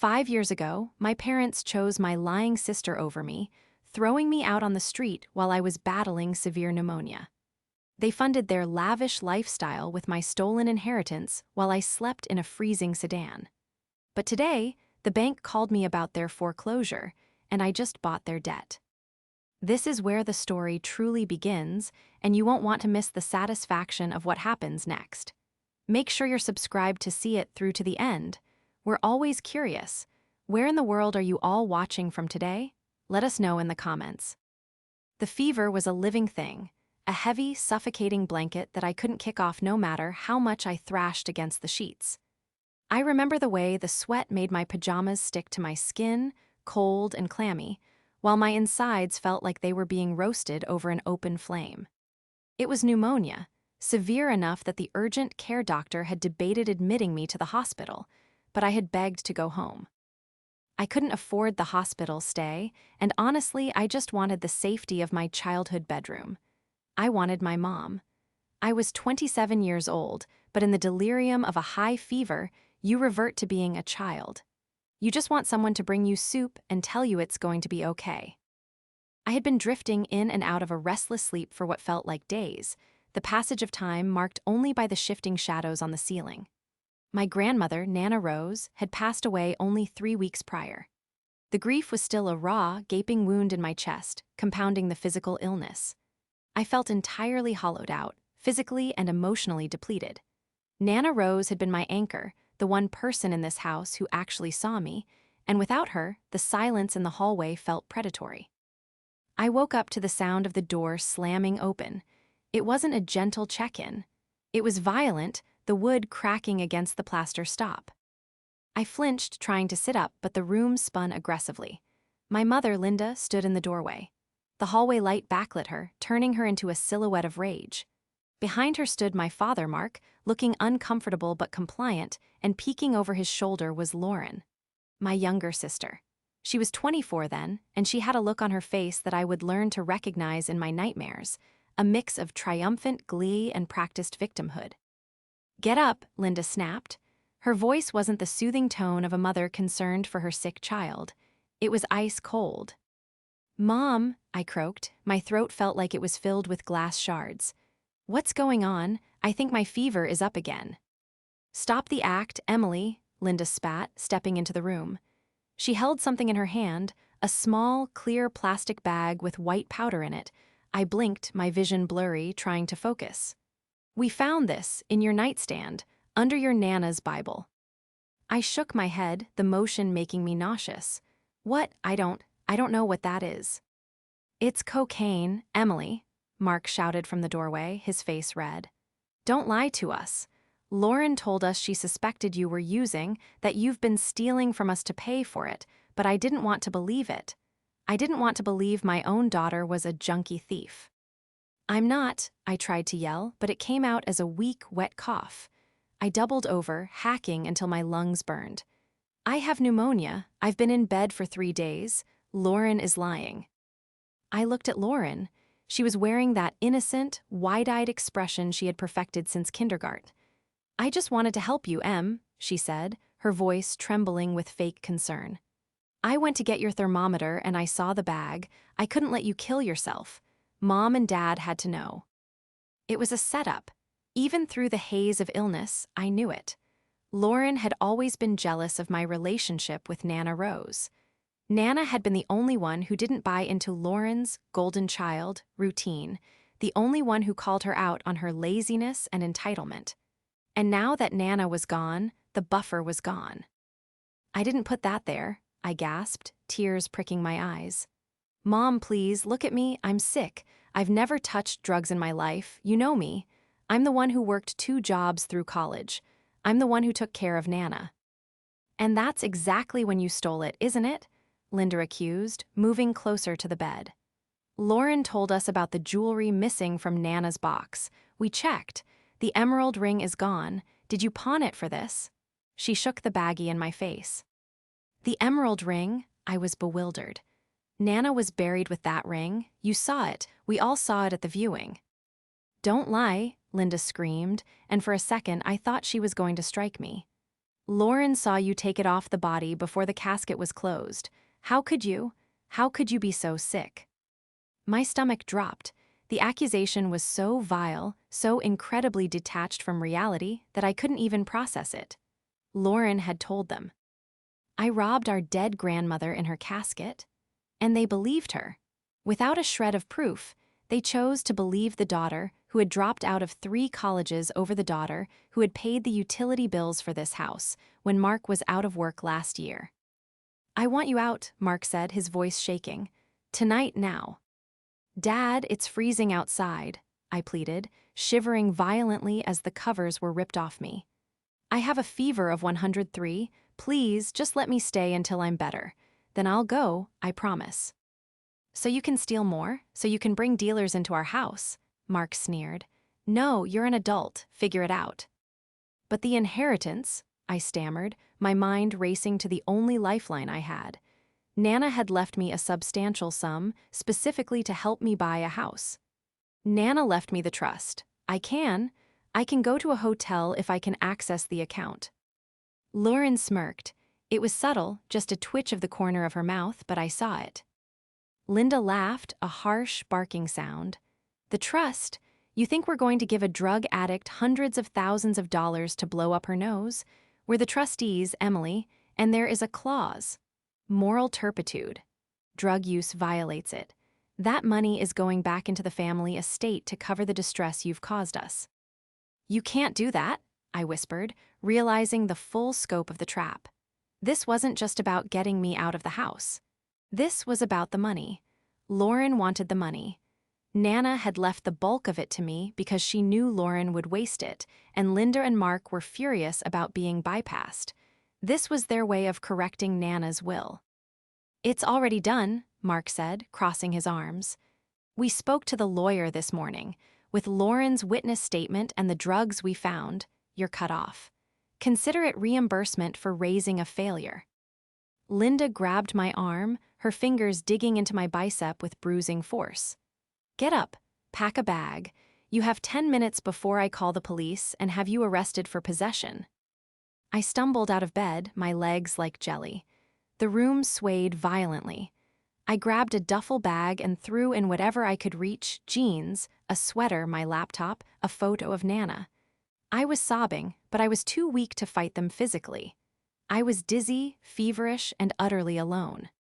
5 years ago, my parents chose my lying sister over me, throwing me out on the street while I was battling severe pneumonia. They funded their lavish lifestyle with my stolen inheritance while I slept in a freezing sedan. But today, the bank called me about their foreclosure, and I just bought their debt. This is where the story truly begins, and you won't want to miss the satisfaction of what happens next. Make sure you're subscribed to see it through to the end. We're always curious. Where in the world are you all watching from today? Let us know in the comments. The fever was a living thing, a heavy, suffocating blanket that I couldn't kick off no matter how much I thrashed against the sheets. I remember the way the sweat made my pajamas stick to my skin, cold and clammy, while my insides felt like they were being roasted over an open flame. It was pneumonia, severe enough that the urgent care doctor had debated admitting me to the hospital, but I had begged to go home. I couldn't afford the hospital stay, and honestly, I just wanted the safety of my childhood bedroom. I wanted my mom. I was 27 years old, but in the delirium of a high fever, you revert to being a child. You just want someone to bring you soup and tell you it's going to be okay. I had been drifting in and out of a restless sleep for what felt like days, the passage of time marked only by the shifting shadows on the ceiling. My grandmother, Nana Rose, had passed away only 3 weeks prior. The grief was still a raw, gaping wound in my chest, compounding the physical illness. I felt entirely hollowed out, physically and emotionally depleted. Nana Rose had been my anchor, the one person in this house who actually saw me, and without her, the silence in the hallway felt predatory. I woke up to the sound of the door slamming open. It wasn't a gentle check-in. It was violent, the wood cracking against the plaster stop. I flinched, trying to sit up, but the room spun aggressively. My mother, Linda, stood in the doorway. The hallway light backlit her, turning her into a silhouette of rage. Behind her stood my father, Mark, looking uncomfortable but compliant, and peeking over his shoulder was Lauren, my younger sister. She was 24 then, and she had a look on her face that I would learn to recognize in my nightmares, a mix of triumphant glee and practiced victimhood. "Get up," Linda snapped. Her voice wasn't the soothing tone of a mother concerned for her sick child. It was ice cold. "Mom," I croaked. My throat felt like it was filled with glass shards. "What's going on? I think my fever is up again." "Stop the act, Emily," Linda spat, stepping into the room. She held something in her hand, a small, clear plastic bag with white powder in it. I blinked, my vision blurry, trying to focus. "We found this, in your nightstand, under your Nana's Bible." I shook my head, the motion making me nauseous. "What? I don't know what that is." "It's cocaine, Emily," Mark shouted from the doorway, his face red. "Don't lie to us. Lauren told us she suspected you were using, that you've been stealing from us to pay for it, but I didn't want to believe it. I didn't want to believe my own daughter was a junkie thief." "I'm not," I tried to yell, but it came out as a weak, wet cough. I doubled over, hacking until my lungs burned. "I have pneumonia. I've been in bed for 3 days. Lauren is lying." I looked at Lauren. She was wearing that innocent, wide-eyed expression she had perfected since kindergarten. "I just wanted to help you, Em," she said, her voice trembling with fake concern. "I went to get your thermometer and I saw the bag. I couldn't let you kill yourself. Mom and Dad had to know." It was a setup. Even through the haze of illness, I knew it. Lauren had always been jealous of my relationship with Nana Rose. Nana had been the only one who didn't buy into Lauren's golden child routine, the only one who called her out on her laziness and entitlement. And now that Nana was gone, the buffer was gone. "I didn't put that there," I gasped, tears pricking my eyes. "Mom, please, look at me. I'm sick. I've never touched drugs in my life. You know me. I'm the one who worked 2 jobs through college. I'm the one who took care of Nana." "And that's exactly when you stole it, isn't it?" Linda accused, moving closer to the bed. "Lauren told us about the jewelry missing from Nana's box. We checked. The emerald ring is gone. Did you pawn it for this?" She shook the baggie in my face. "The emerald ring?" I was bewildered. "Nana was buried with that ring. You saw it. We all saw it at the viewing." "Don't lie," Linda screamed, and for a second I thought she was going to strike me. Lauren saw you take it off the body before the casket was closed. How could you? How could you be so sick? My stomach dropped. The accusation was so vile, so incredibly detached from reality that I couldn't even process it. Lauren had told them. I robbed our dead grandmother in her casket, and they believed her. Without a shred of proof, they chose to believe the daughter who had dropped out of 3 colleges over the daughter who had paid the utility bills for this house when Mark was out of work last year. I want you out, Mark said, his voice shaking. Tonight now. Dad, it's freezing outside, I pleaded, shivering violently as the covers were ripped off me. I have a fever of 103. Please, just let me stay until I'm better. Then I'll go, I promise. So you can steal more? So you can bring dealers into our house? Mark sneered. No, you're an adult. Figure it out. But the inheritance, I stammered, my mind racing to the only lifeline I had. Nana had left me a substantial sum, specifically to help me buy a house. Nana left me the trust. I can go to a hotel if I can access the account. Lauren smirked. It was subtle, just a twitch of the corner of her mouth, but I saw it. Linda laughed, a harsh, barking sound. The trust? You think we're going to give a drug addict hundreds of thousands of dollars to blow up her nose? We're the trustees, Emily, and there is a clause. Moral turpitude. Drug use violates it. That money is going back into the family estate to cover the distress you've caused us. You can't do that, I whispered, realizing the full scope of the trap. This wasn't just about getting me out of the house. This was about the money. Lauren wanted the money. Nana had left the bulk of it to me because she knew Lauren would waste it, and Linda and Mark were furious about being bypassed. This was their way of correcting Nana's will. It's already done, Mark said, crossing his arms. We spoke to the lawyer this morning. With Lauren's witness statement and the drugs we found, you're cut off. Consider it reimbursement for raising a failure. Linda grabbed my arm, her fingers digging into my bicep with bruising force. Get up, pack a bag. You have 10 minutes before I call the police and have you arrested for possession. I stumbled out of bed, my legs like jelly. The room swayed violently. I grabbed a duffel bag and threw in whatever I could reach: jeans, a sweater, my laptop, a photo of Nana. I was sobbing, but I was too weak to fight them physically. I was dizzy, feverish, and utterly alone.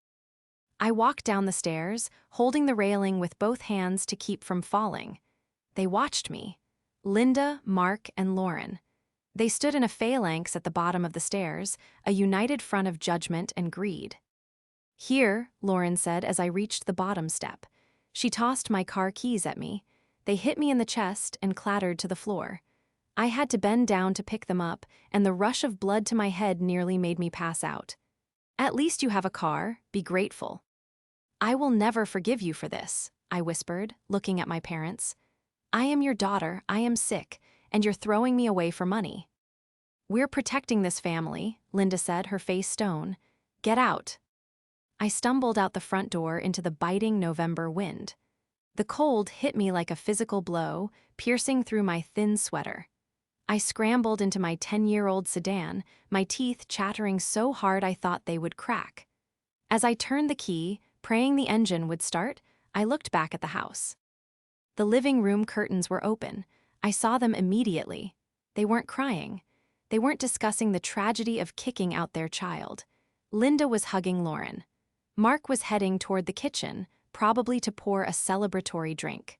I walked down the stairs, holding the railing with both hands to keep from falling. They watched me. Linda, Mark, and Lauren. They stood in a phalanx at the bottom of the stairs, a united front of judgment and greed. Here, Lauren said as I reached the bottom step. She tossed my car keys at me. They hit me in the chest and clattered to the floor. I had to bend down to pick them up, and the rush of blood to my head nearly made me pass out. At least you have a car, be grateful. I will never forgive you for this, I whispered, looking at my parents. I am your daughter, I am sick, and you're throwing me away for money. We're protecting this family, Linda said, her face stone. Get out. I stumbled out the front door into the biting November wind. The cold hit me like a physical blow, piercing through my thin sweater. I scrambled into my 10-year-old sedan, my teeth chattering so hard I thought they would crack. As I turned the key, praying the engine would start, I looked back at the house. The living room curtains were open. I saw them immediately. They weren't crying. They weren't discussing the tragedy of kicking out their child. Linda was hugging Lauren. Mark was heading toward the kitchen, probably to pour a celebratory drink.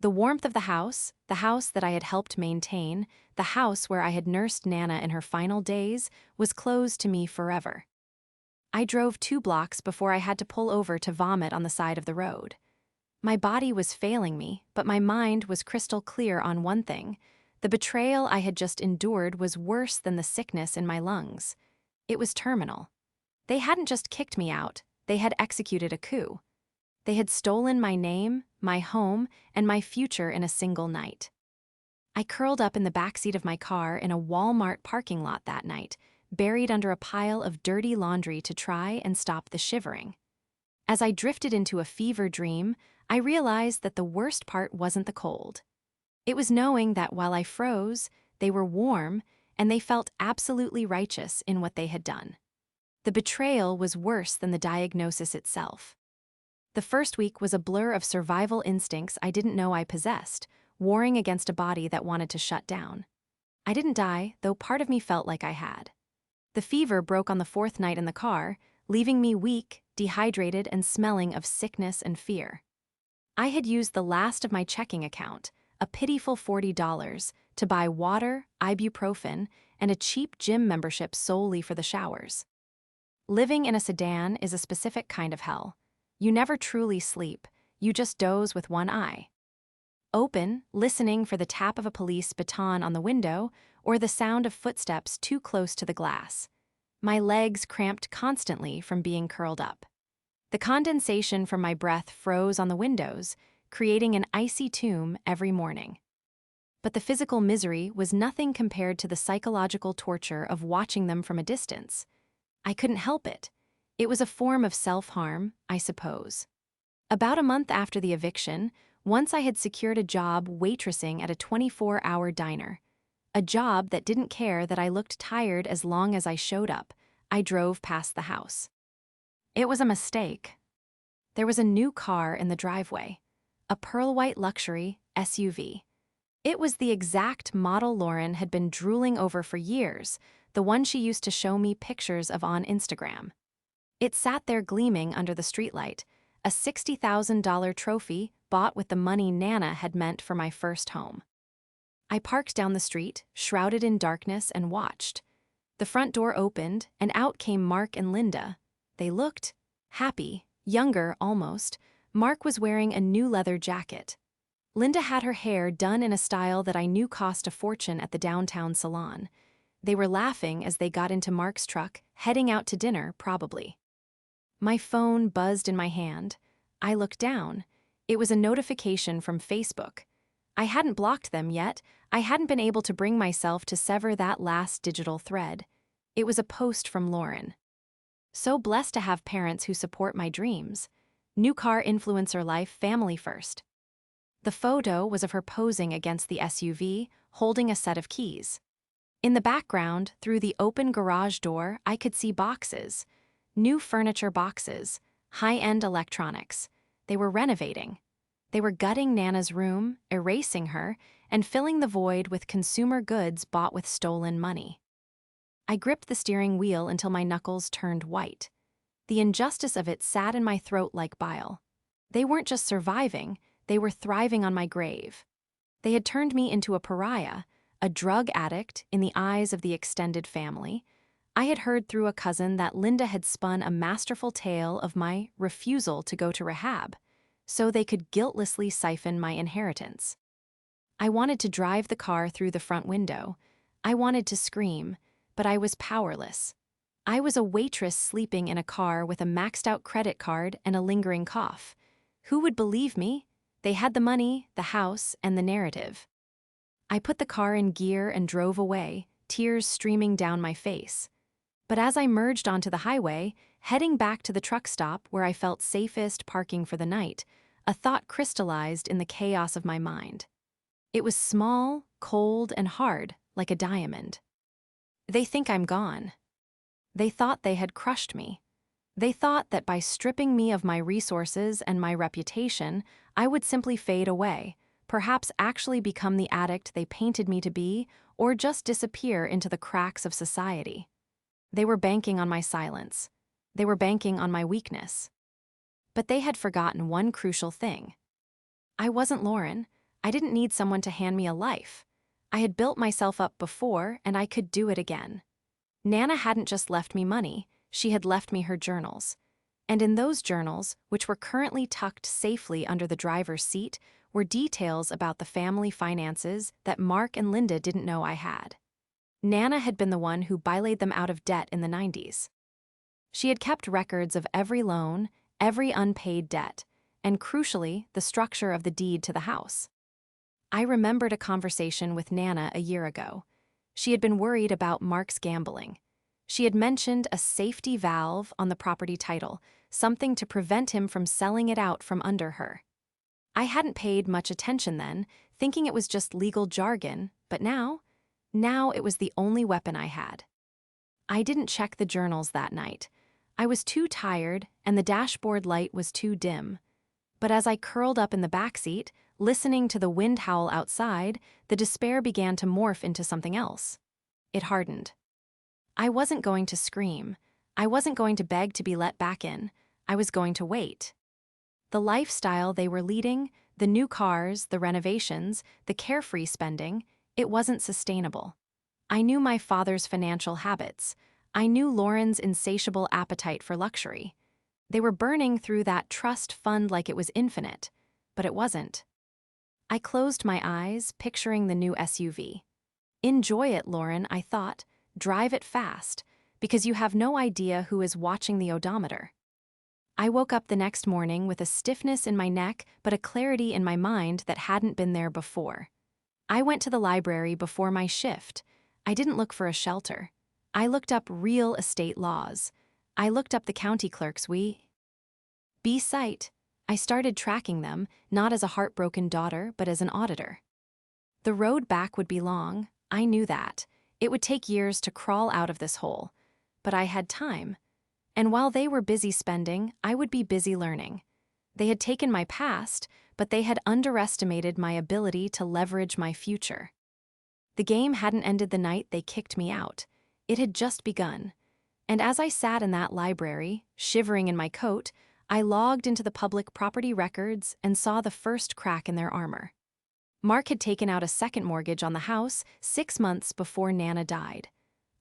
The warmth of the house that I had helped maintain, the house where I had nursed Nana in her final days, was closed to me forever. I drove 2 blocks before I had to pull over to vomit on the side of the road. My body was failing me, but my mind was crystal clear on one thing. The betrayal I had just endured was worse than the sickness in my lungs. It was terminal. They hadn't just kicked me out, they had executed a coup. They had stolen my name, my home, and my future in a single night. I curled up in the backseat of my car in a Walmart parking lot that night, buried under a pile of dirty laundry to try and stop the shivering. As I drifted into a fever dream, I realized that the worst part wasn't the cold. It was knowing that while I froze, they were warm, and they felt absolutely righteous in what they had done. The betrayal was worse than the diagnosis itself. The first week was a blur of survival instincts I didn't know I possessed, warring against a body that wanted to shut down. I didn't die, though part of me felt like I had. The fever broke on the fourth night in the car, leaving me weak, dehydrated, and smelling of sickness and fear. I had used the last of my checking account, a pitiful $40, to buy water, ibuprofen, and a cheap gym membership solely for the showers. Living in a sedan is a specific kind of hell. You never truly sleep, you just doze with one eye open, listening for the tap of a police baton on the window or the sound of footsteps too close to the glass. My legs cramped constantly from being curled up. The condensation from my breath froze on the windows, creating an icy tomb every morning. But the physical misery was nothing compared to the psychological torture of watching them from a distance. I couldn't help it. It was a form of self-harm, I suppose. About a month after the eviction, once I had secured a job waitressing at a 24-hour diner. A job that didn't care that I looked tired as long as I showed up. I drove past the house. It was a mistake. There was a new car in the driveway, a pearl-white luxury SUV. It was the exact model Lauren had been drooling over for years, the one she used to show me pictures of on Instagram. It sat there gleaming under the streetlight, a $60,000 trophy bought with the money Nana had meant for my first home. I parked down the street, shrouded in darkness, and watched. The front door opened, and out came Mark and Linda. They looked happy, younger almost. Mark was wearing a new leather jacket. Linda had her hair done in a style that I knew cost a fortune at the downtown salon. They were laughing as they got into Mark's truck, heading out to dinner, probably. My phone buzzed in my hand. I looked down. It was a notification from Facebook. I hadn't blocked them yet. I hadn't been able to bring myself to sever that last digital thread. It was a post from Lauren. So blessed to have parents who support my dreams. New car influencer life, family first. The photo was of her posing against the SUV, holding a set of keys. In the background, through the open garage door, I could see boxes. New furniture boxes, high-end electronics. They were renovating. They were gutting Nana's room, erasing her, and filling the void with consumer goods bought with stolen money. I gripped the steering wheel until my knuckles turned white. The injustice of it sat in my throat like bile. They weren't just surviving, they were thriving on my grave. They had turned me into a pariah, a drug addict in the eyes of the extended family. I had heard through a cousin that Linda had spun a masterful tale of my refusal to go to rehab, so they could guiltlessly siphon my inheritance. I wanted to drive the car through the front window. I wanted to scream, but I was powerless. I was a waitress sleeping in a car with a maxed-out credit card and a lingering cough. Who would believe me? They had the money, the house, and the narrative. I put the car in gear and drove away, tears streaming down my face. But as I merged onto the highway, heading back to the truck stop where I felt safest parking for the night, a thought crystallized in the chaos of my mind. It was small, cold, and hard, like a diamond. They think I'm gone. They thought they had crushed me. They thought that by stripping me of my resources and my reputation, I would simply fade away, perhaps actually become the addict they painted me to be, or just disappear into the cracks of society. They were banking on my silence. They were banking on my weakness. But they had forgotten one crucial thing. I wasn't Lauren. I didn't need someone to hand me a life. I had built myself up before, and I could do it again. Nana hadn't just left me money, she had left me her journals. And in those journals, which were currently tucked safely under the driver's seat, were details about the family finances that Mark and Linda didn't know I had. Nana had been the one who bailated them out of debt in the 90s. She had kept records of every loan, every unpaid debt, and crucially, the structure of the deed to the house. I remembered a conversation with Nana a year ago. She had been worried about Mark's gambling. She had mentioned a safety valve on the property title, something to prevent him from selling it out from under her. I hadn't paid much attention then, thinking it was just legal jargon, but now, Now it was the only weapon I had. I didn't check the journals that night. I was too tired, and the dashboard light was too dim. But as I curled up in the backseat, listening to the wind howl outside, the despair began to morph into something else. It hardened. I wasn't going to scream. I wasn't going to beg to be let back in. I was going to wait. The lifestyle they were leading, the new cars, the renovations, the carefree spending, it wasn't sustainable. I knew my father's financial habits. I knew Lauren's insatiable appetite for luxury. They were burning through that trust fund like it was infinite, but it wasn't. I closed my eyes, picturing the new SUV. Enjoy it, Lauren, I thought. Drive it fast, because you have no idea who is watching the odometer. I woke up the next morning with a stiffness in my neck but a clarity in my mind that hadn't been there before. I went to the library before my shift. I didn't look for a shelter. I looked up real estate laws. I looked up the county clerk's site. I started tracking them, not as a heartbroken daughter, but as an auditor. The road back would be long, I knew that. It would take years to crawl out of this hole. But I had time. And while they were busy spending, I would be busy learning. They had taken my past, but they had underestimated my ability to leverage my future. The game hadn't ended the night they kicked me out. It had just begun. And as I sat in that library, shivering in my coat, I logged into the public property records and saw the first crack in their armor. Mark had taken out a second mortgage on the house 6 months before Nana died.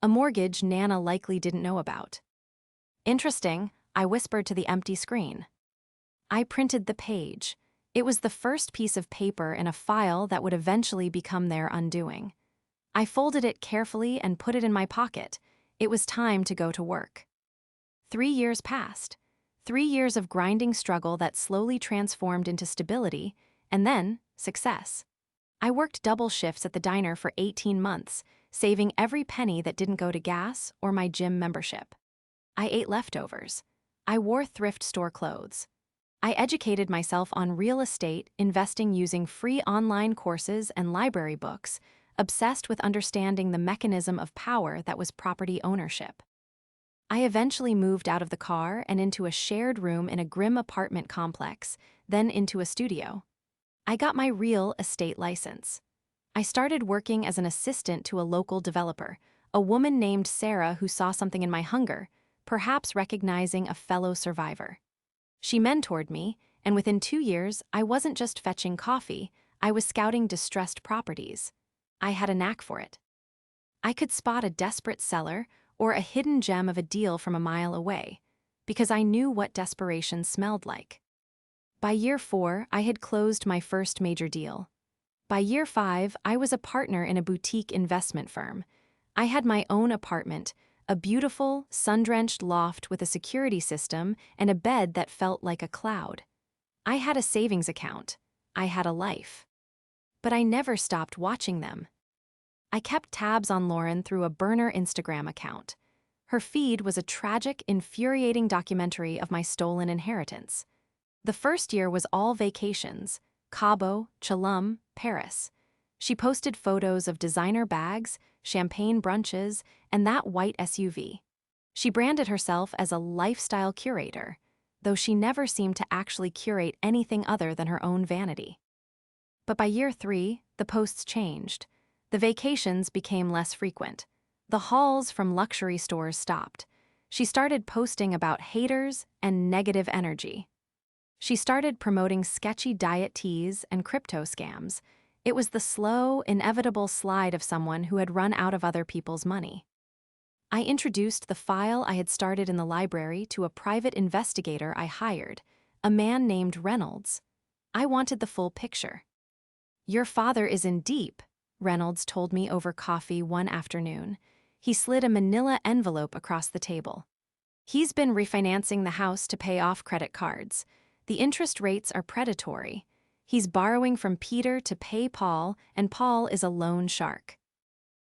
A mortgage Nana likely didn't know about. Interesting, I whispered to the empty screen. I printed the page. It was the first piece of paper in a file that would eventually become their undoing. I folded it carefully and put it in my pocket. It was time to go to work. 3 years passed. 3 years of grinding struggle that slowly transformed into stability, and then success. I worked double shifts at the diner for 18 months, saving every penny that didn't go to gas or my gym membership. I ate leftovers. I wore thrift store clothes. I educated myself on real estate, investing using free online courses and library books, obsessed with understanding the mechanism of power that was property ownership. I eventually moved out of the car and into a shared room in a grim apartment complex, then into a studio. I got my real estate license. I started working as an assistant to a local developer, a woman named Sarah who saw something in my hunger, perhaps recognizing a fellow survivor. She mentored me, and within 2 years, I wasn't just fetching coffee, I was scouting distressed properties. I had a knack for it. I could spot a desperate seller or a hidden gem of a deal from a mile away, because I knew what desperation smelled like. By year 4, I had closed my first major deal. By year 5, I was a partner in a boutique investment firm. I had my own apartment, a beautiful, sun-drenched loft with a security system and a bed that felt like a cloud. I had a savings account. I had a life. But I never stopped watching them. I kept tabs on Lauren through a burner Instagram account. Her feed was a tragic, infuriating documentary of my stolen inheritance. The first year was all vacations: Cabo, Tulum, Paris. She posted photos of designer bags, champagne brunches, and that white SUV. She branded herself as a lifestyle curator, though she never seemed to actually curate anything other than her own vanity. But by year 3, the posts changed. The vacations became less frequent. The hauls from luxury stores stopped. She started posting about haters and negative energy. She started promoting sketchy diet teas and crypto scams. It was the slow, inevitable slide of someone who had run out of other people's money. I introduced the file I had started in the library to a private investigator I hired, a man named Reynolds. I wanted the full picture. "Your father is in deep," Reynolds told me over coffee one afternoon. He slid a manila envelope across the table. "He's been refinancing the house to pay off credit cards. The interest rates are predatory. He's borrowing from Peter to pay Paul, and Paul is a loan shark."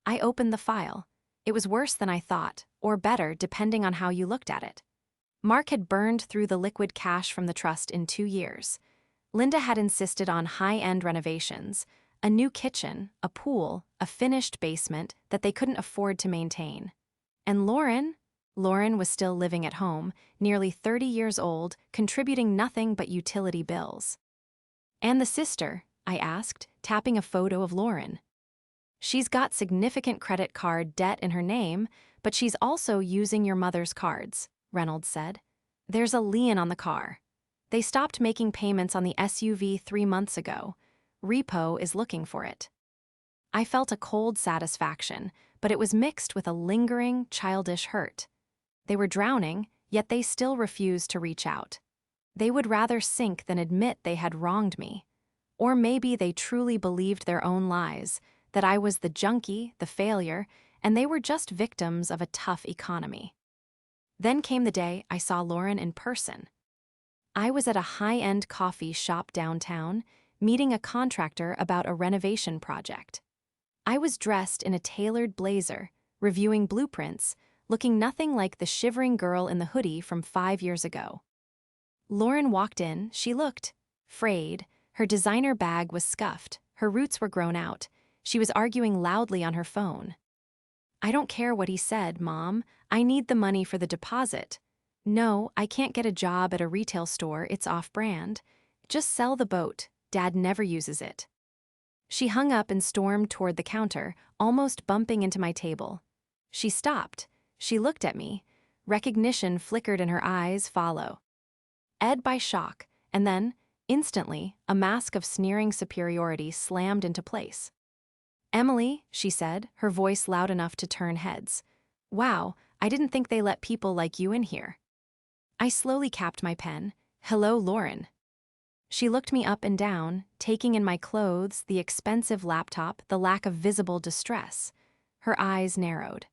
I opened the file. It was worse than I thought, or better, depending on how you looked at it. Mark had burned through the liquid cash from the trust in 2 years. Linda had insisted on high-end renovations, A new kitchen, a pool, a finished basement that they couldn't afford to maintain. And Lauren? Lauren was still living at home, nearly 30 years old, contributing nothing but utility bills. And the sister? I asked, tapping a photo of Lauren. She's got significant credit card debt in her name, but she's also using your mother's cards, Reynolds said. There's a lien on the car. They stopped making payments on the SUV 3 months ago. Repo is looking for it. I felt a cold satisfaction, but it was mixed with a lingering, childish hurt. They were drowning, yet they still refused to reach out. They would rather sink than admit they had wronged me. Or maybe they truly believed their own lies, that I was the junkie, the failure, and they were just victims of a tough economy. Then came the day I saw Lauren in person. I was at a high-end coffee shop downtown, meeting a contractor about a renovation project. I was dressed in a tailored blazer, reviewing blueprints, looking nothing like the shivering girl in the hoodie from 5 years ago. Lauren walked in. She looked frayed. Her designer bag was scuffed. Her roots were grown out. She was arguing loudly on her phone. I don't care what he said, Mom. I need the money for the deposit. No, I can't get a job at a retail store. It's off-brand. Just sell the boat. Dad never uses it. She hung up and stormed toward the counter, almost bumping into my table. She stopped. She looked at me. Recognition flickered in her eyes. Ed by shock, and then, instantly, a mask of sneering superiority slammed into place. Emily, she said, her voice loud enough to turn heads. Wow, I didn't think they let people like you in here. I slowly capped my pen. Hello, Lauren. She looked me up and down, taking in my clothes, the expensive laptop, the lack of visible distress. Her eyes narrowed.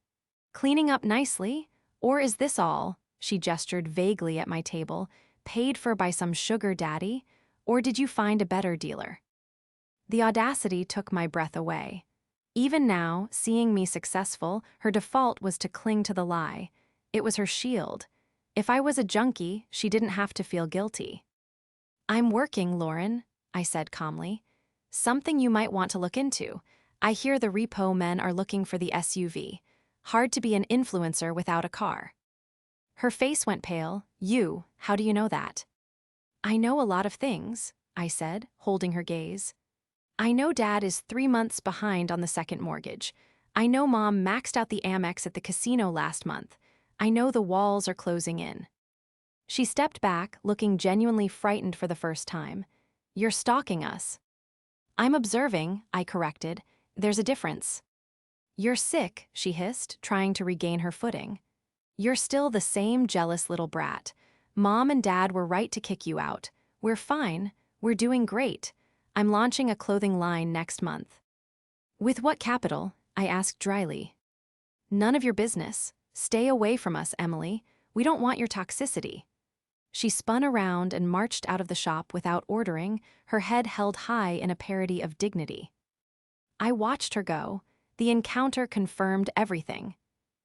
Cleaning up nicely? Or is this all, she gestured vaguely at my table, paid for by some sugar daddy? Or did you find a better dealer? The audacity took my breath away. Even now, seeing me successful, her default was to cling to the lie. It was her shield. If I was a junkie, she didn't have to feel guilty. I'm working, Lauren, I said calmly. Something you might want to look into. I hear the repo men are looking for the SUV. Hard to be an influencer without a car. Her face went pale. You, how do you know that? I know a lot of things, I said, holding her gaze. I know Dad is 3 months behind on the second mortgage. I know Mom maxed out the Amex at the casino last month. I know the walls are closing in. She stepped back, looking genuinely frightened for the first time. You're stalking us. I'm observing, I corrected. There's a difference. You're sick, she hissed, trying to regain her footing. You're still the same jealous little brat. Mom and Dad were right to kick you out. We're fine. We're doing great. I'm launching a clothing line next month. With what capital? I asked dryly. None of your business. Stay away from us, Emily. We don't want your toxicity. She spun around and marched out of the shop without ordering, her head held high in a parody of dignity. I watched her go. The encounter confirmed everything.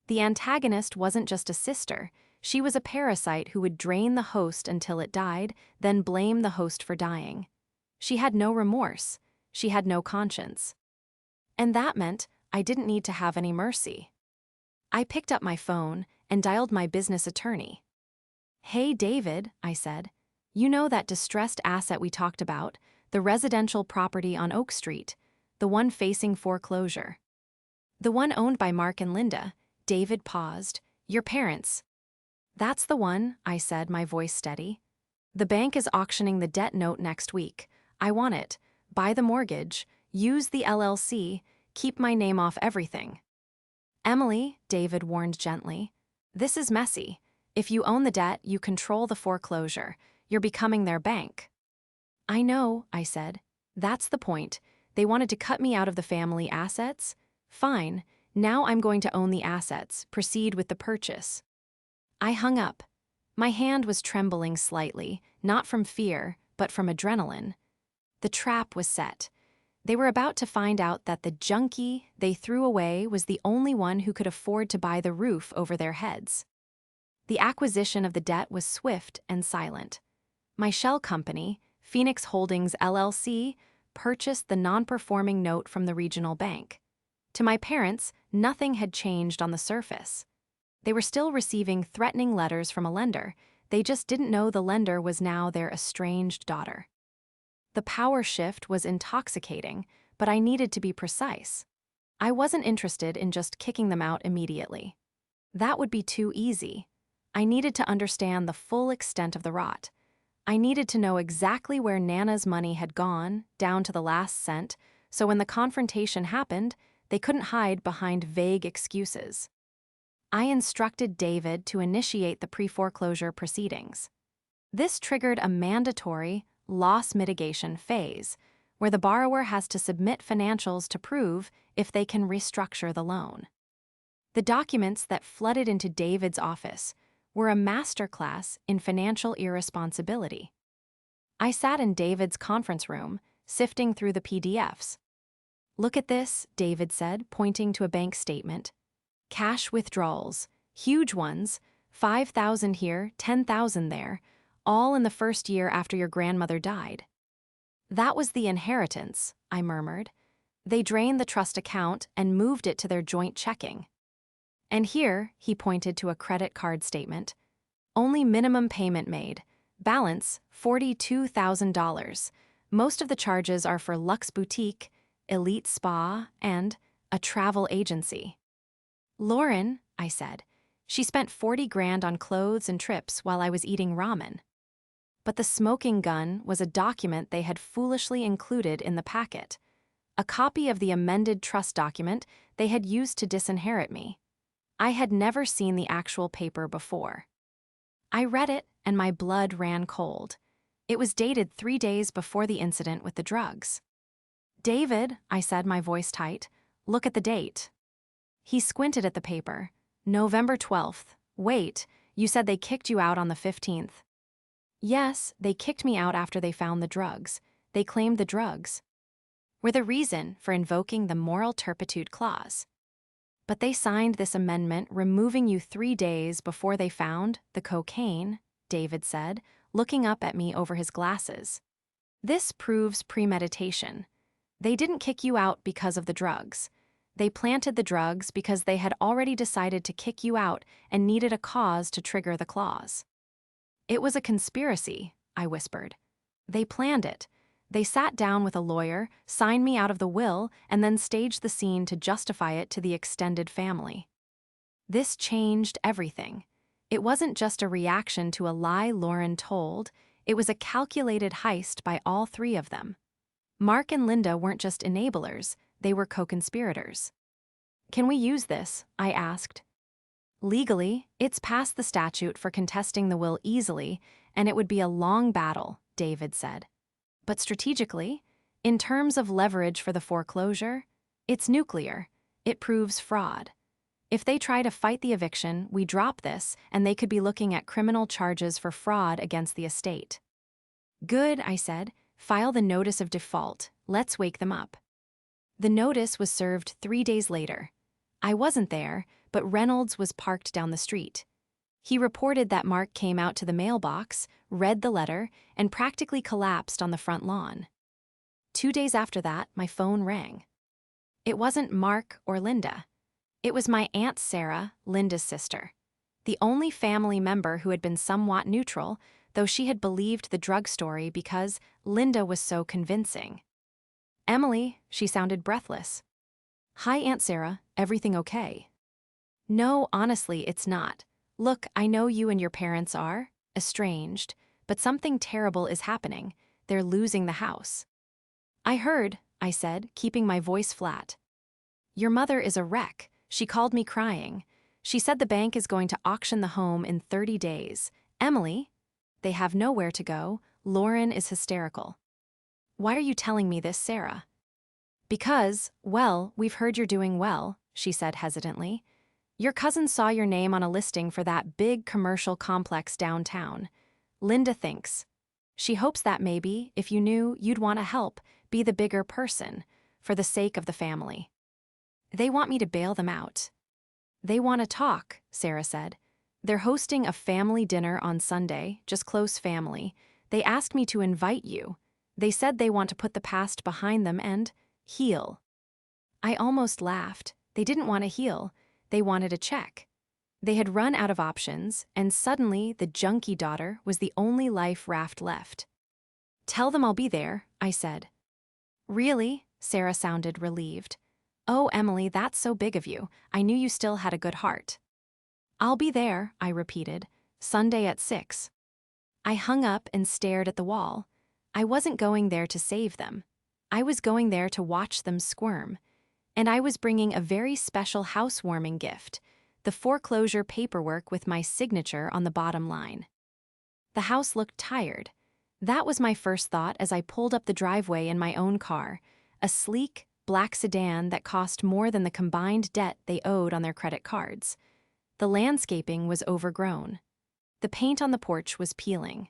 The antagonist wasn't just a sister. She was a parasite who would drain the host until it died, then blame the host for dying. She had no remorse. She had no conscience. And that meant I didn't need to have any mercy. I picked up my phone and dialed my business attorney. Hey, David, I said. You know that distressed asset we talked about, the residential property on Oak Street, the one facing foreclosure. The one owned by Mark and Linda. David paused. Your parents. That's the one, I said, my voice steady. The bank is auctioning the debt note next week. I want it. Buy the mortgage, use the LLC, keep my name off everything. Emily, David warned gently, this is messy. If you own the debt, you control the foreclosure. You're becoming their bank. I know, I said. That's the point. They wanted to cut me out of the family assets? Fine. Now I'm going to own the assets. Proceed with the purchase. I hung up. My hand was trembling slightly, not from fear, but from adrenaline. The trap was set. They were about to find out that the junkie they threw away was the only one who could afford to buy the roof over their heads. The acquisition of the debt was swift and silent. My shell company, Phoenix Holdings LLC, purchased the non-performing note from the regional bank. To my parents, nothing had changed on the surface. They were still receiving threatening letters from a lender. They just didn't know the lender was now their estranged daughter. The power shift was intoxicating, but I needed to be precise. I wasn't interested in just kicking them out immediately. That would be too easy. I needed to understand the full extent of the rot. I needed to know exactly where Nana's money had gone, down to the last cent, so when the confrontation happened, they couldn't hide behind vague excuses. I instructed David to initiate the pre-foreclosure proceedings. This triggered a mandatory loss mitigation phase, where the borrower has to submit financials to prove if they can restructure the loan. The documents that flooded into David's office were a masterclass in financial irresponsibility. I sat in David's conference room, sifting through the PDFs. "Look at this," David said, pointing to a bank statement. "Cash withdrawals, huge ones, 5,000 here, 10,000 there, all in the first year after your grandmother died." "That was the inheritance," I murmured. "They drained the trust account and moved it to their joint checking." "And here," he pointed to a credit card statement, "only minimum payment made. Balance, $42,000. Most of the charges are for Luxe Boutique, Elite Spa, and a travel agency." "Lauren," I said, "she spent 40 grand on clothes and trips while I was eating ramen." But the smoking gun was a document they had foolishly included in the packet, a copy of the amended trust document they had used to disinherit me. I had never seen the actual paper before. I read it, and my blood ran cold. It was dated 3 days before the incident with the drugs. "David," I said, my voice tight, "look at the date." He squinted at the paper. "November 12th. Wait, you said they kicked you out on the 15th. "Yes, they kicked me out after they found the drugs. They claimed the drugs were the reason for invoking the moral turpitude clause. But they signed this amendment removing you 3 days before they found the cocaine," David said, looking up at me over his glasses. "This proves premeditation. They didn't kick you out because of the drugs. They planted the drugs because they had already decided to kick you out and needed a cause to trigger the clause." "It was a conspiracy," I whispered. "They planned it. They sat down with a lawyer, signed me out of the will, and then staged the scene to justify it to the extended family." This changed everything. It wasn't just a reaction to a lie Lauren told, it was a calculated heist by all 3 of them. Mark and Linda weren't just enablers, they were co-conspirators. "Can we use this?" I asked. "Legally, it's past the statute for contesting the will easily, and it would be a long battle," David said. "But strategically, in terms of leverage for the foreclosure, it's nuclear. It proves fraud. If they try to fight the eviction, we drop this, and they could be looking at criminal charges for fraud against the estate." "Good," I said. "File the notice of default. Let's wake them up." The notice was served 3 days later. I wasn't there, but Reynolds was parked down the street. He reported that Mark came out to the mailbox, read the letter, and practically collapsed on the front lawn. 2 days after that, my phone rang. It wasn't Mark or Linda. It was my Aunt Sarah, Linda's sister, the only family member who had been somewhat neutral, though she had believed the drug story because Linda was so convincing. "Emily," she sounded breathless. "Hi, Aunt Sarah, everything okay?" "No, honestly, it's not. Look, I know you and your parents are estranged, but something terrible is happening. They're losing the house." "I heard," I said, keeping my voice flat. "Your mother is a wreck. She called me crying. She said the bank is going to auction the home in 30 days. Emily, they have nowhere to go. Lauren is hysterical." "Why are you telling me this, Sarah?" "Because, well, we've heard you're doing well," she said hesitantly. "Your cousin saw your name on a listing for that big commercial complex downtown. Linda thinks. She hopes that maybe, if you knew, you'd want to help, be the bigger person, for the sake of the family. They want me to bail them out." "They want to talk," Sarah said. "They're hosting a family dinner on Sunday, just close family. They asked me to invite you. They said they want to put the past behind them and heal. I almost laughed. They didn't want to heal. They wanted a check. They had run out of options, and suddenly the junkie daughter was the only life raft left. "Tell them I'll be there," I said. "Really?" Sarah sounded relieved. "Oh, Emily, that's so big of you. I knew you still had a good heart." "I'll be there," I repeated. "Sunday at 6. I hung up and stared at the wall. I wasn't going there to save them. I was going there to watch them squirm. And I was bringing a very special housewarming gift, the foreclosure paperwork with my signature on the bottom line. The house looked tired. That was my first thought as I pulled up the driveway in my own car, a sleek, black sedan that cost more than the combined debt they owed on their credit cards. The landscaping was overgrown. The paint on the porch was peeling.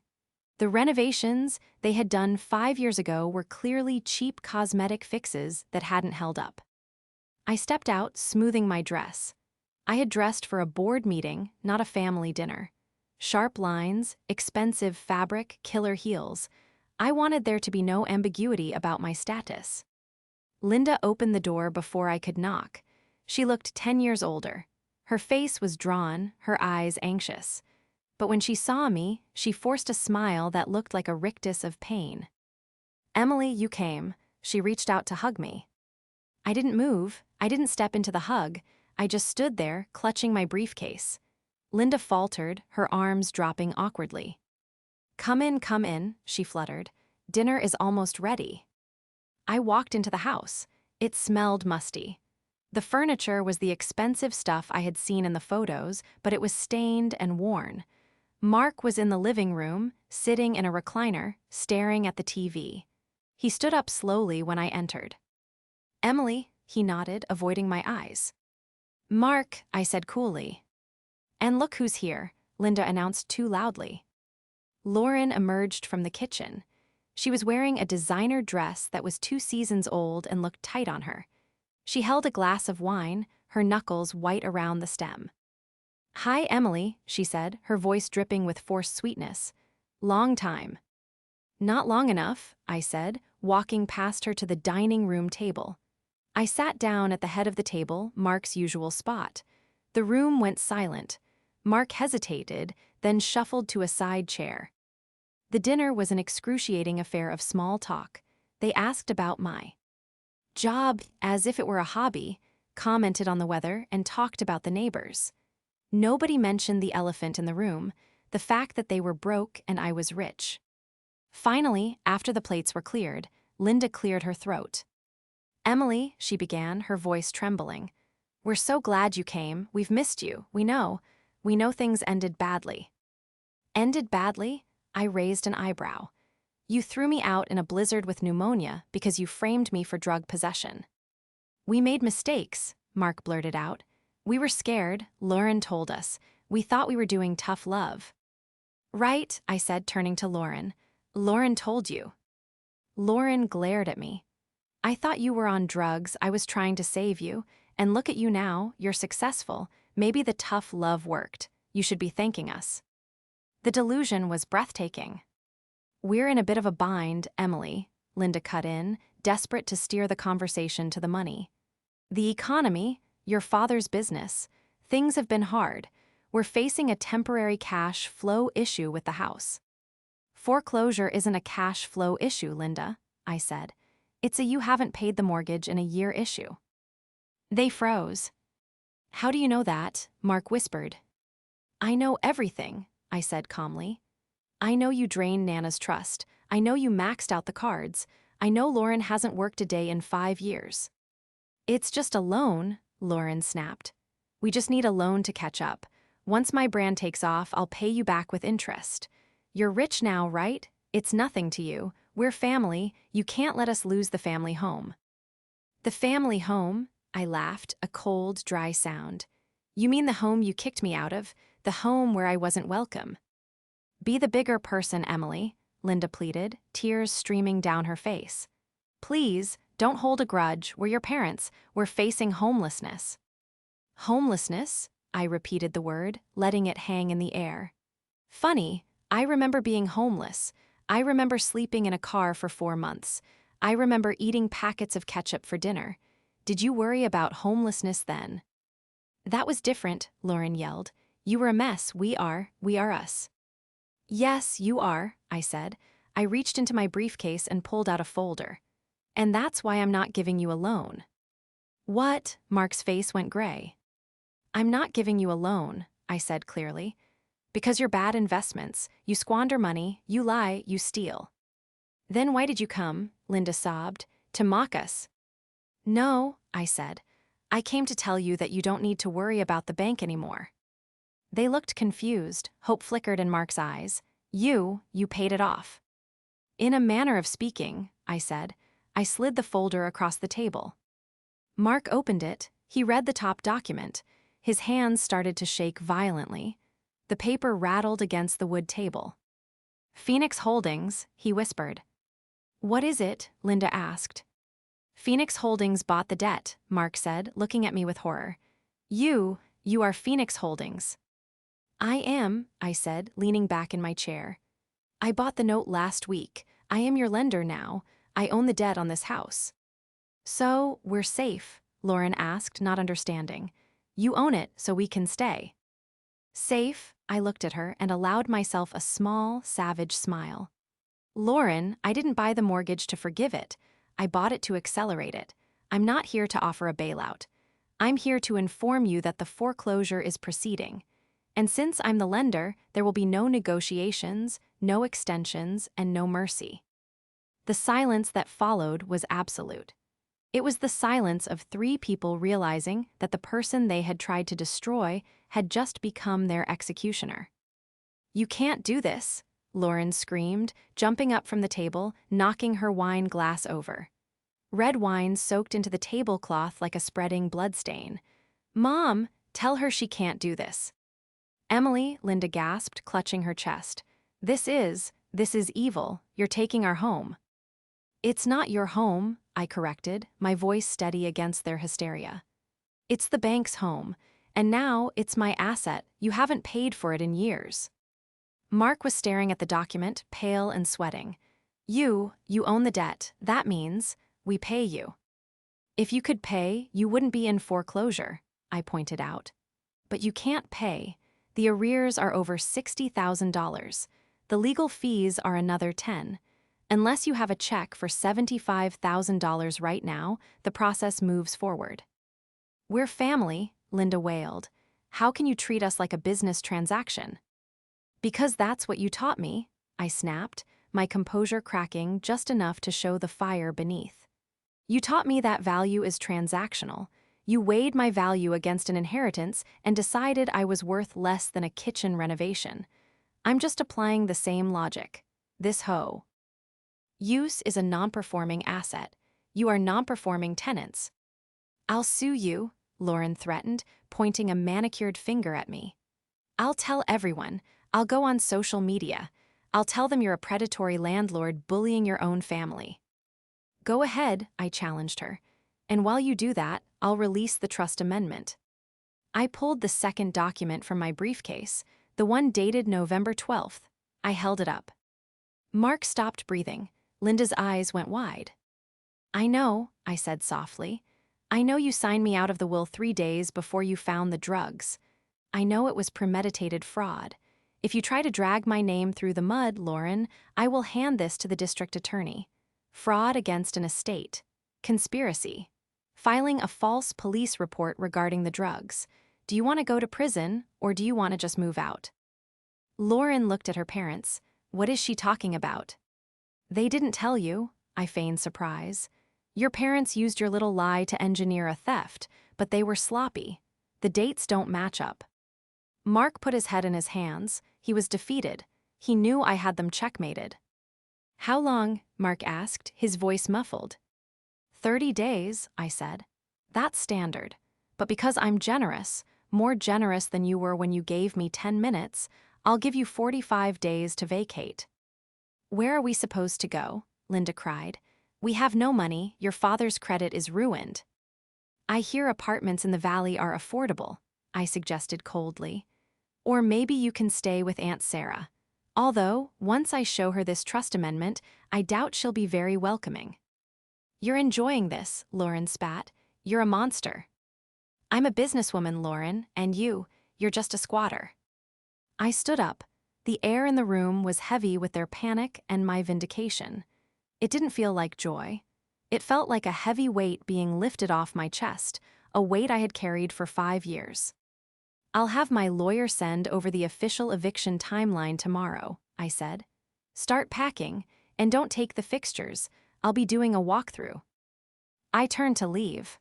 The renovations they had done 5 years ago were clearly cheap cosmetic fixes that hadn't held up. I stepped out, smoothing my dress. I had dressed for a board meeting, not a family dinner. Sharp lines, expensive fabric, killer heels. I wanted there to be no ambiguity about my status. Linda opened the door before I could knock. She looked 10 years older. Her face was drawn, her eyes anxious. But when she saw me, she forced a smile that looked like a rictus of pain. "Emily, you came." She reached out to hug me. I didn't move. I didn't step into the hug. I just stood there, clutching my briefcase. Linda faltered, her arms dropping awkwardly. Come in," she fluttered. "Dinner is almost ready." I walked into the house. It smelled musty. The furniture was the expensive stuff I had seen in the photos, but it was stained and worn. Mark was in the living room, sitting in a recliner, staring at the TV. He stood up slowly when I entered. "Emily," he nodded, avoiding my eyes. "Mark," I said coolly. "And look who's here," Linda announced too loudly. Lauren emerged from the kitchen. She was wearing a designer dress that was 2 seasons old and looked tight on her. She held a glass of wine, her knuckles white around the stem. "Hi, Emily," she said, her voice dripping with forced sweetness. "Long time." "Not long enough," I said, walking past her to the dining room table. I sat down at the head of the table, Mark's usual spot. The room went silent. Mark hesitated, then shuffled to a side chair. The dinner was an excruciating affair of small talk. They asked about my job as if it were a hobby, commented on the weather, and talked about the neighbors. Nobody mentioned the elephant in the room, the fact that they were broke and I was rich. Finally, after the plates were cleared, Linda cleared her throat. "Emily," she began, her voice trembling. "We're so glad you came. We've missed you. We know. We know things ended badly." "Ended badly?" I raised an eyebrow. "You threw me out in a blizzard with pneumonia because you framed me for drug possession." "We made mistakes," Mark blurted out. "We were scared, Lauren told us. We thought we were doing tough love." "Right," I said, turning to Lauren. "Lauren told you." Lauren glared at me. "I thought you were on drugs. I was trying to save you. And look at you now, you're successful. Maybe the tough love worked. You should be thanking us." The delusion was breathtaking. "We're in a bit of a bind, Emily," Linda cut in, desperate to steer the conversation to the money. "The economy, your father's business. Things have been hard. We're facing a temporary cash flow issue with the house." "Foreclosure isn't a cash flow issue, Linda," I said. "It's a you haven't paid the mortgage in a year issue." They froze. "How do you know that?" Mark whispered. "I know everything," I said calmly. "I know you drained Nana's trust. I know you maxed out the cards. I know Lauren hasn't worked a day in 5 years." "It's just a loan," Lauren snapped. "We just need a loan to catch up. Once my brand takes off, I'll pay you back with interest. You're rich now, right? It's nothing to you. We're family. You can't let us lose the family home." "The family home?" I laughed, a cold, dry sound. "You mean the home you kicked me out of? The home where I wasn't welcome?" "Be the bigger person, Emily," Linda pleaded, tears streaming down her face. "Please, don't hold a grudge. We're your parents. We're facing homelessness." "Homelessness?" I repeated the word, letting it hang in the air. Funny, I remember being homeless. I remember sleeping in a car for 4 months. I remember eating packets of ketchup for dinner. Did you worry about homelessness then? That was different, Lauren yelled. You were a mess, we are us. Yes, you are, I said. I reached into my briefcase and pulled out a folder. And that's why I'm not giving you a loan. What? Mark's face went gray. I'm not giving you a loan, I said clearly. Because you're bad investments. You squander money, you lie, you steal. Then why did you come, Linda sobbed, to mock us? No, I said. I came to tell you that you don't need to worry about the bank anymore. They looked confused, hope flickered in Mark's eyes. You paid it off. In a manner of speaking, I said. I slid the folder across the table. Mark opened it. He read the top document. His hands started to shake violently. The paper rattled against the wood table. Phoenix Holdings, he whispered. What is it? Linda asked. Phoenix Holdings bought the debt, Mark said, looking at me with horror. You are Phoenix Holdings. I am, I said, leaning back in my chair. I bought the note last week. I am your lender now. I own the debt on this house. So, we're safe, Lauren asked, not understanding. You own it, so we can stay. Safe, I looked at her and allowed myself a small, savage smile. Lauren, I didn't buy the mortgage to forgive it. I bought it to accelerate it. I'm not here to offer a bailout. I'm here to inform you that the foreclosure is proceeding. And since I'm the lender, there will be no negotiations, no extensions, and no mercy. The silence that followed was absolute. It was the silence of 3 people realizing that the person they had tried to destroy had just become their executioner. You can't do this, Lauren screamed, jumping up from the table, knocking her wine glass over. Red wine soaked into the tablecloth like a spreading bloodstain. Mom, tell her she can't do this. Emily, Linda gasped, clutching her chest. This is evil. You're taking our home. It's not your home, I corrected, my voice steady against their hysteria. It's the bank's home, and now it's my asset. You haven't paid for it in years. Mark was staring at the document, pale and sweating. You own the debt. That means we pay you. If you could pay, you wouldn't be in foreclosure, I pointed out. But you can't pay. The arrears are over $60,000. The legal fees are another $10,000. Unless you have a check for $75,000 right now, the process moves forward. We're family, Linda wailed. How can you treat us like a business transaction? Because that's what you taught me, I snapped, my composure cracking just enough to show the fire beneath. You taught me that value is transactional. You weighed my value against an inheritance and decided I was worth less than a kitchen renovation. I'm just applying the same logic. This hoe. Use is a non-performing asset. You are non-performing tenants. I'll sue you, Lauren threatened, pointing a manicured finger at me. I'll tell everyone. I'll go on social media. I'll tell them you're a predatory landlord bullying your own family. Go ahead, I challenged her. And while you do that, I'll release the trust amendment. I pulled the second document from my briefcase, the one dated November 12th. I held it up. Mark stopped breathing. Linda's eyes went wide. I know, I said softly. I know you signed me out of the will 3 days before you found the drugs. I know it was premeditated fraud. If you try to drag my name through the mud, Lauren, I will hand this to the district attorney. Fraud against an estate. Conspiracy. Filing a false police report regarding the drugs. Do you want to go to prison, or do you want to just move out? Lauren looked at her parents. What is she talking about? They didn't tell you, I feigned surprise. Your parents used your little lie to engineer a theft, but they were sloppy. The dates don't match up. Mark put his head in his hands. He was defeated. He knew I had them checkmated. How long? Mark asked, his voice muffled. 30 days, I said. That's standard. But because I'm generous, more generous than you were when you gave me 10 minutes, I'll give you 45 days to vacate. Where are we supposed to go? Linda cried. We have no money. Your father's credit is ruined. I hear apartments in the valley are affordable, I suggested coldly. Or maybe you can stay with Aunt Sarah. Although, once I show her this trust amendment, I doubt she'll be very welcoming. You're enjoying this, Lauren spat. You're a monster. I'm a businesswoman, Lauren, and you're just a squatter. I stood up. The air in the room was heavy with their panic and my vindication. It didn't feel like joy. It felt like a heavy weight being lifted off my chest, a weight I had carried for 5 years. I'll have my lawyer send over the official eviction timeline tomorrow, I said. Start packing, and don't take the fixtures. I'll be doing a walkthrough. I turned to leave.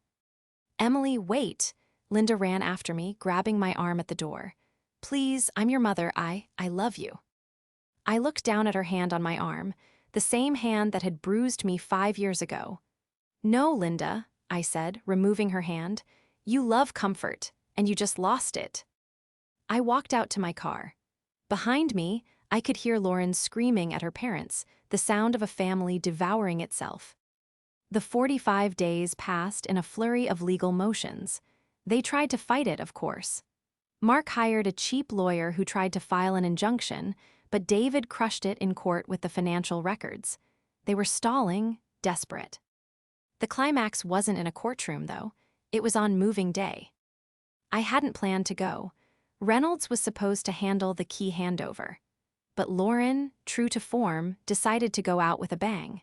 Emily, wait. Linda ran after me, grabbing my arm at the door. Please, I'm your mother. I love you. I looked down at her hand on my arm, the same hand that had bruised me 5 years ago. No, Linda, I said, removing her hand. You love comfort, and you just lost it. I walked out to my car. Behind me, I could hear Lauren screaming at her parents, the sound of a family devouring itself. The 45 days passed in a flurry of legal motions. They tried to fight it, of course. Mark hired a cheap lawyer who tried to file an injunction, but David crushed it in court with the financial records. They were stalling, desperate. The climax wasn't in a courtroom, though. It was on moving day. I hadn't planned to go. Reynolds was supposed to handle the key handover. But Lauren, true to form, decided to go out with a bang.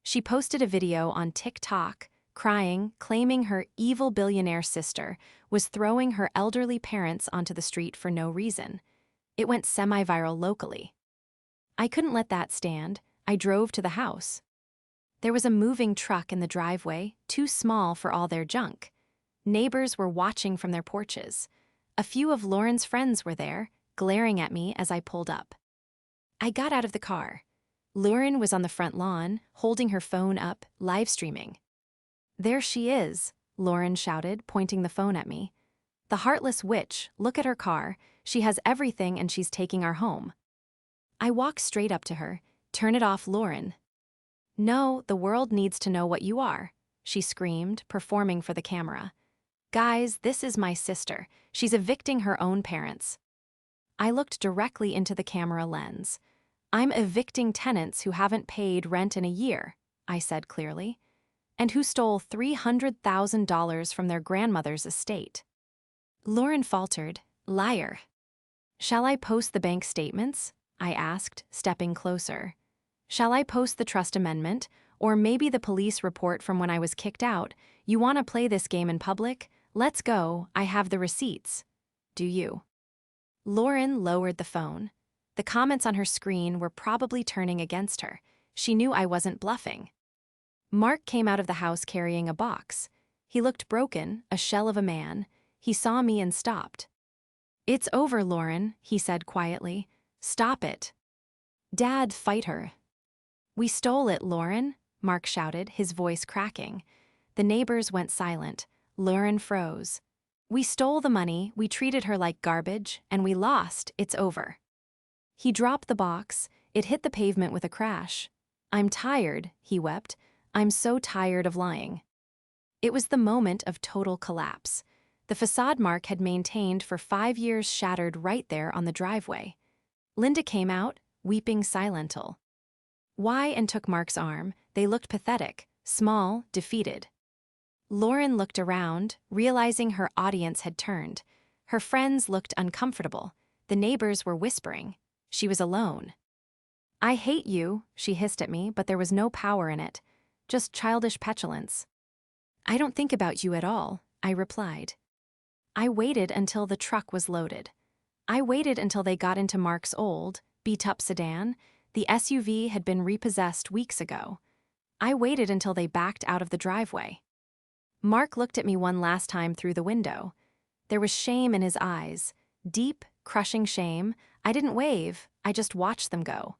She posted a video on TikTok, crying, claiming her evil billionaire sister was throwing her elderly parents onto the street for no reason. It went semi-viral locally. I couldn't let that stand. I drove to the house. There was a moving truck in the driveway, too small for all their junk. Neighbors were watching from their porches. A few of Lauren's friends were there, glaring at me as I pulled up. I got out of the car. Lauren was on the front lawn, holding her phone up, live streaming. There she is, Lauren shouted, pointing the phone at me. The heartless witch, look at her car. She has everything and she's taking our home. I walked straight up to her. Turn it off, Lauren. No, the world needs to know what you are, she screamed, performing for the camera. Guys, this is my sister. She's evicting her own parents. I looked directly into the camera lens. I'm evicting tenants who haven't paid rent in a year, I said clearly, and who stole $300,000 from their grandmother's estate. Lauren faltered, liar. Shall I post the bank statements? I asked, stepping closer. Shall I post the trust amendment, or maybe the police report from when I was kicked out? You want to play this game in public? Let's go, I have the receipts. Do you? Lauren lowered the phone. The comments on her screen were probably turning against her. She knew I wasn't bluffing. Mark came out of the house carrying a box. He looked broken, a shell of a man. He saw me and stopped. It's over, Lauren, he said quietly. Stop it. Dad, fight her. We stole it, Lauren, Mark shouted, his voice cracking. The neighbors went silent. Lauren froze. We stole the money, we treated her like garbage, and we lost. It's over. He dropped the box. It hit the pavement with a crash. I'm tired, he wept. I'm so tired of lying. It was the moment of total collapse. The facade Mark had maintained for 5 years shattered right there on the driveway. Linda came out, weeping silently. Why and took Mark's arm. They looked pathetic, small, defeated. Lauren looked around, realizing her audience had turned. Her friends looked uncomfortable. The neighbors were whispering. She was alone. I hate you, she hissed at me, but there was no power in it. Just childish petulance. I don't think about you at all, I replied. I waited until the truck was loaded. I waited until they got into Mark's old, beat-up sedan. The SUV had been repossessed weeks ago. I waited until they backed out of the driveway. Mark looked at me one last time through the window. There was shame in his eyes, deep, crushing shame. I didn't wave, I just watched them go.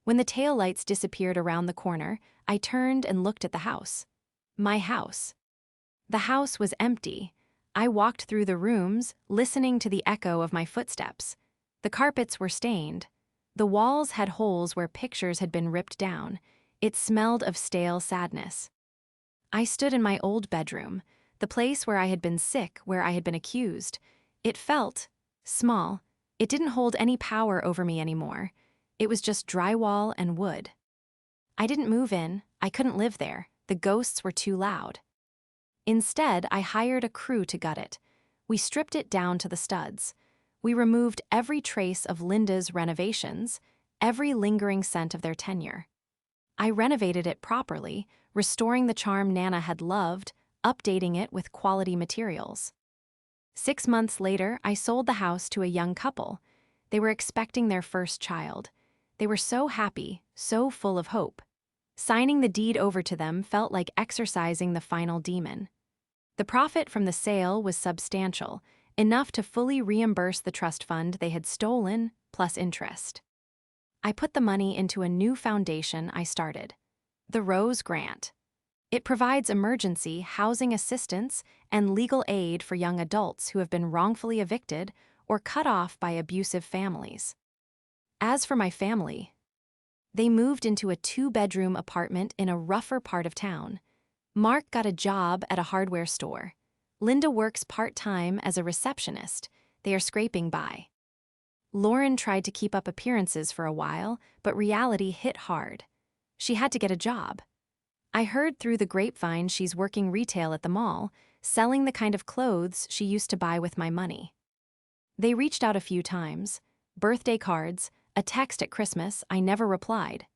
When the taillights disappeared around the corner, I turned and looked at the house. My house. The house was empty. I walked through the rooms, listening to the echo of my footsteps. The carpets were stained. The walls had holes where pictures had been ripped down. It smelled of stale sadness. I stood in my old bedroom, the place where I had been sick, where I had been accused. It felt small. It didn't hold any power over me anymore. It was just drywall and wood. I didn't move in, I couldn't live there, the ghosts were too loud. Instead, I hired a crew to gut it. We stripped it down to the studs. We removed every trace of Linda's renovations, every lingering scent of their tenure. I renovated it properly, restoring the charm Nana had loved, updating it with quality materials. 6 months later, I sold the house to a young couple. They were expecting their first child. They were so happy, so full of hope. Signing the deed over to them felt like exorcising the final demon. The profit from the sale was substantial, enough to fully reimburse the trust fund they had stolen, plus interest. I put the money into a new foundation I started, the Rose Grant. It provides emergency housing assistance and legal aid for young adults who have been wrongfully evicted or cut off by abusive families. As for my family, they moved into a 2-bedroom apartment in a rougher part of town. Mark got a job at a hardware store. Linda works part-time as a receptionist. They are scraping by. Lauren tried to keep up appearances for a while, but reality hit hard. She had to get a job. I heard through the grapevine she's working retail at the mall, selling the kind of clothes she used to buy with my money. They reached out a few times, birthday cards, a text at Christmas. I never replied.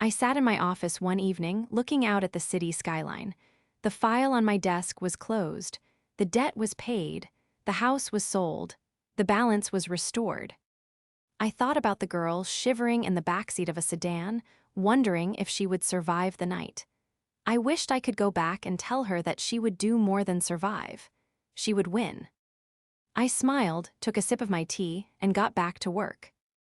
I sat in my office one evening, looking out at the city skyline. The file on my desk was closed. The debt was paid. The house was sold. The balance was restored. I thought about the girl shivering in the backseat of a sedan, wondering if she would survive the night. I wished I could go back and tell her that she would do more than survive. She would win. I smiled, took a sip of my tea, and got back to work.